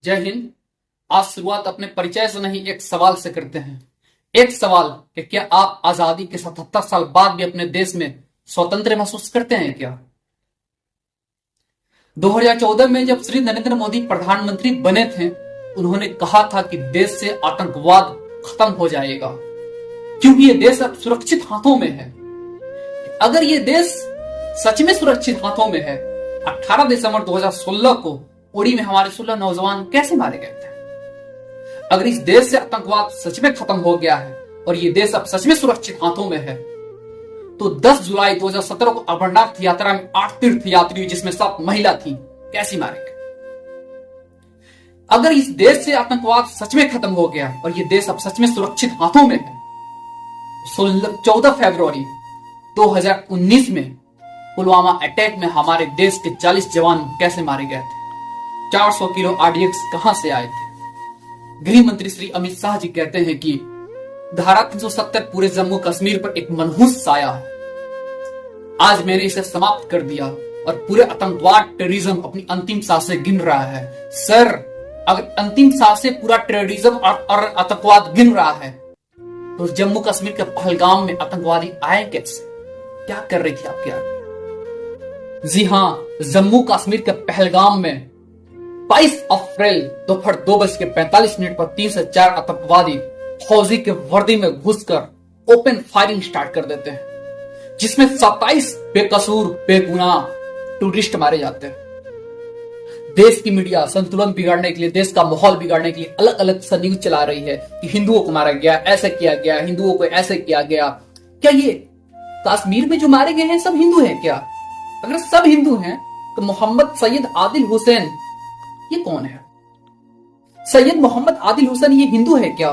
जय हिंद। आज शुरुआत अपने परिचय से नहीं एक सवाल से करते हैं। एक सवाल कि क्या आप आजादी के 77 साल बाद भी अपने देश में स्वतंत्र महसूस करते हैं क्या? 2014 में जब श्री नरेंद्र मोदी प्रधानमंत्री बने थे, उन्होंने कहा था कि देश से आतंकवाद खत्म हो जाएगा क्योंकि ये देश अब सुरक्षित हाथों में है। अगर ये देश सच में सुरक्षित हाथों में है, 18 दिसंबर 2016 को उड़ी में हमारे 16 नौजवान कैसे मारे गए थे? अगर इस देश से आतंकवाद सच में खत्म हो गया है और ये देश अब सच में सुरक्षित हाथों में है, तो 10 जुलाई 2017 को अमरनाथ यात्रा में 8 तीर्थ यात्री जिसमें 7 महिला थी कैसी मारे गए? अगर इस देश से आतंकवाद सच में खत्म हो गया और ये देश अब सच में सुरक्षित हाथों में है, 14 फरवरी 2019 में पुलवामा अटैक में हमारे देश के 40 जवान कैसे मारे गए थे? 400 किलो आरडीएक्स कहां से आए थे? गृह मंत्री श्री अमित शाह जी कहते हैं कि धारा 370 पूरे जम्मू कश्मीर पर एक मनहूस साया है। आज मैंने इसे समाप्त कर दिया और पूरे आतंकवाद टेररिज्म अपनी अंतिम सांसें गिन रहा है। सर, अगर अंतिम सांसें पूरा टेररिज्म और आतंकवाद गिन रहा है, तो जम्मू कश्मीर के पहलगाम में आतंकवादी आए कैसे? क्या कर रही थी आपकी आर्मी? जी हां, जम्मू कश्मीर के पहलगाम में 22 अप्रैल दोपहर 2:45 पर 3 से 4 आतंकवादी फौजी के वर्दी में घुसकर ओपन फायरिंग स्टार्ट कर देते हैं, जिसमें 27 बेकसूर बेगुनाह टूरिस्ट मारे जाते हैं। देश की मीडिया संतुलन बिगाड़ने के लिए, देश का माहौल बिगाड़ने के लिए अलग अलग सा न्यूज चला रही है कि हिंदुओं को मारा गया, ऐसे किया गया, हिंदुओं को ऐसे किया गया। क्या ये कश्मीर में जो मारे गए हैं सब हिंदू हैं क्या? अगर सब हिंदू हैं तो मोहम्मद सैयद आदिल हुसैन ये कौन है? सैयद मोहम्मद आदिल हुसैन ये हिंदू है क्या?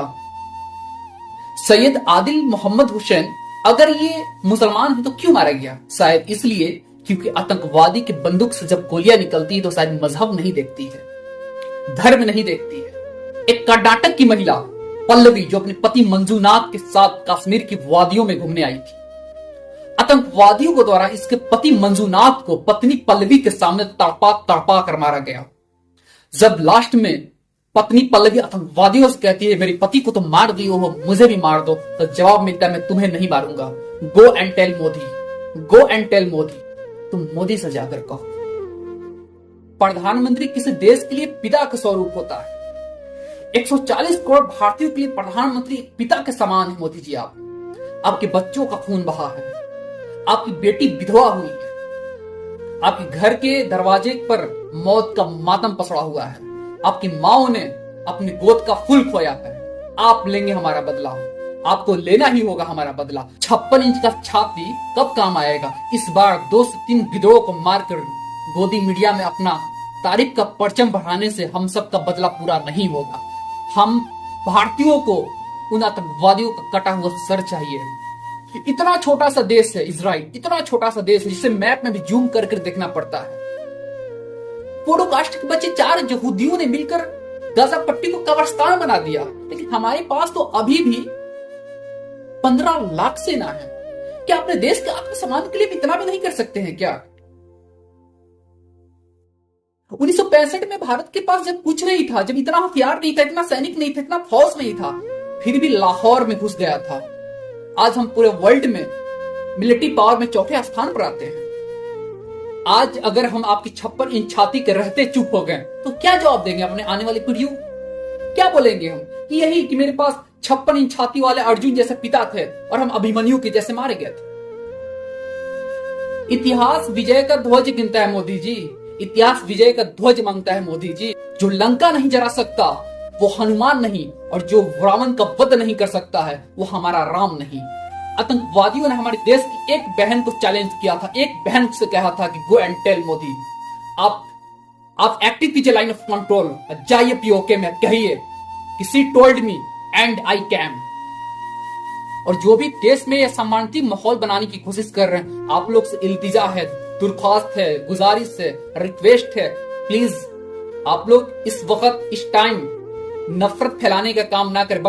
सैयद आदिल मोहम्मद हुसैन अगर ये मुसलमान है तो क्यों मारा गया? शायद इसलिए क्योंकि आतंकवादी की बंदूक से जब गोलियां निकलती है तो शायद मजहब नहीं देखती है, धर्म नहीं देखती है। एक कर्नाटक की महिला पल्लवी जो अपने पति मंजूनाथ के साथ कश्मीर की वादियों में घूमने आई थी, आतंकवादियों के द्वारा इसके पति मंजूनाथ को पत्नी पल्लवी के सामने तड़पा तड़पा कर मारा गया। जब लास्ट में पत्नी पल्लवी आतंकवादियों से कहती है मेरे पति को तो मार दियो हो, मुझे भी मार दो, तो जवाब मिलता है मैं तुम्हें नहीं मारूंगा। Go and tell Modi, go and tell Modi, तुम मोदी से जाकर कहो। प्रधानमंत्री किसी देश के लिए पिता का स्वरूप होता है। 140 करोड़ भारतीयों के लिए प्रधानमंत्री पिता के समान है। मोदी जी, आपके बच्चों का खून बहा है, आपकी बेटी विधवा हुई है, आपके घर के दरवाजे पर मौत का मातम पसरा हुआ है, आपकी माओ ने अपनी गोद का फूल खोया है। आप लेंगे हमारा बदला, आपको लेना ही होगा हमारा बदला। 56 इंच का छाती कब काम आएगा? इस बार 2 से 3 गिद्धों को मारकर गोदी मीडिया में अपना तारीफ का परचम बढ़ाने से हम सब का बदला पूरा नहीं होगा। हम भारतीयों को उन आतंकवादियों का कटा हुआ सर चाहिए। इतना छोटा सा देश है इजराइल, इतना छोटा सा देश है जिसे मैप में भी जूम कर देखना पड़ता है। पोडोकास्ट के बच्चे 4 यहूदियों ने मिलकर गाजा पट्टी को कब्रिस्तान बना दिया, लेकिन हमारे पास तो अभी भी 15 लाख सेना है। क्या अपने देश के आत्मसम्मान के लिए इतना भी नहीं कर सकते हैं क्या? 1965 में भारत के पास जब कुछ नहीं था, जब इतना हथियार नहीं था, इतना सैनिक नहीं था, इतना फौज नहीं था, फिर भी लाहौर में घुस गया था। आज हम पूरे वर्ल्ड में मिलिट्री पावर में 4थे स्थान पर आते हैं। आज अगर हम आपकी 56 इंच छाती के रहते चुप हो गए तो क्या जवाब देंगे अपने आने वाली पीढ़ियों? क्या बोलेंगे हम कि यही कि मेरे पास 56 इंच छाती वाले अर्जुन जैसे पिता थे और हम अभिमन्यु के जैसे मारे गए थे। इतिहास विजय का ध्वज गिनता है मोदी जी, इतिहास विजय का ध्वज मांगता है मोदी जी। जो लंका नहीं जला सकता वो हनुमान नहीं, और जो रावण का वध नहीं कर सकता है वो हमारा राम नहीं। आतंकवादियों ने हमारे देश की एक बहन को चैलेंज किया था, एक बहन से कहा था कि गो एंड टेल मोदी, आप एक्टिव कीजिए लाइन ऑफ कंट्रोल, जाइए पीओके में कहिए कि she told me and I came. और जो भी देश में यह सम्मानित माहौल बनाने की कोशिश कर रहे हैं, आप लोग से इल्तिजा है, दरख्वास्त है, गुजारिश है, रिक्वेस्ट है, प्लीज आप लोग इस वक्त इस टाइम नफरत फैलाने का काम ना करें।